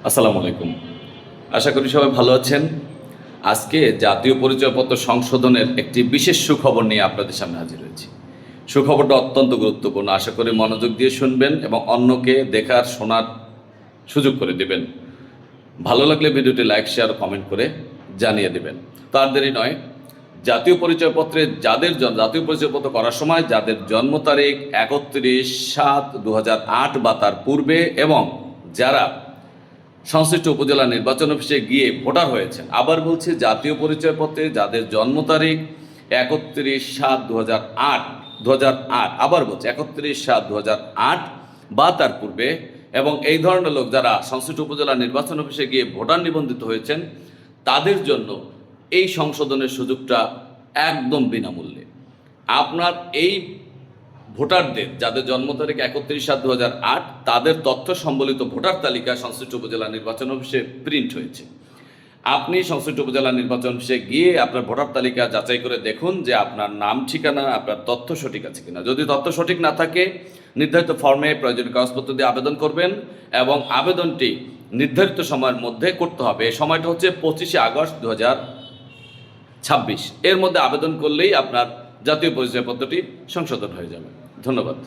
আসসালামু আলাইকুম। আশা করি সবাই ভালো আছেন। আজকে জাতীয় পরিচয়পত্র সংশোধনের একটি বিশেষ সুখবর নিয়ে আপনাদের সামনে হাজির হয়েছি। সুখবরটা অত্যন্ত গুরুত্বপূর্ণ। আশা করি মনোযোগ দিয়ে শুনবেন এবং অন্যকে দেখার, শোনার সুযোগ করে দিবেন। ভালো লাগলে ভিডিওটি লাইক, শেয়ার, কমেন্ট করে জানিয়ে দিবেন। তো আর দেরি নয়, জাতীয় পরিচয়পত্রে জাতীয় পরিচয়পত্র করার সময় যাদের জন্ম তারিখ 31/7/2008 বা তার পূর্বে এবং যারা সংশ্লিষ্ট উপজেলা নির্বাচন অফিসে গিয়ে ভোটার হয়েছেন, আবার বলছি জাতীয় পরিচয়পত্রে যাদের জন্ম তারিখ 31/7/2008, আবার বলছি 31/7/2008 বা তার পূর্বে এবং এই ধরনের লোক যারা সংশ্লিষ্ট উপজেলা নির্বাচন অফিসে গিয়ে ভোটার নিবন্ধিত হয়েছেন, তাদের জন্য এই সংশোধনের সুযোগটা একদম বিনামূল্যে। আপনার এই ভোটারদের যাদের জন্ম তারিখ 31/7/2008 তাদের তথ্য সম্বলিত ভোটার তালিকা সংশ্লিষ্ট উপজেলা নির্বাচন অফিসে প্রিন্ট হয়েছে। আপনি সংশ্লিষ্ট উপজেলা নির্বাচন অফিসে গিয়ে আপনার ভোটার তালিকা যাচাই করে দেখুন যে আপনার নাম, ঠিকানা, আপনার তথ্য সঠিক আছে কিনা। যদি তথ্য সঠিক না থাকে, নির্ধারিত ফর্মে প্রয়োজনীয় কাগজপত্র দিয়ে আবেদন করবেন এবং আবেদনটি নির্ধারিত সময়ের মধ্যে করতে হবে। এই সময়টা হচ্ছে 25 আগস্ট 2026। এর মধ্যে আবেদন করলেই আপনার জাতীয় পরিচয়পত্রটি সংশোধন হয়ে যাবে। ধন্যবাদ।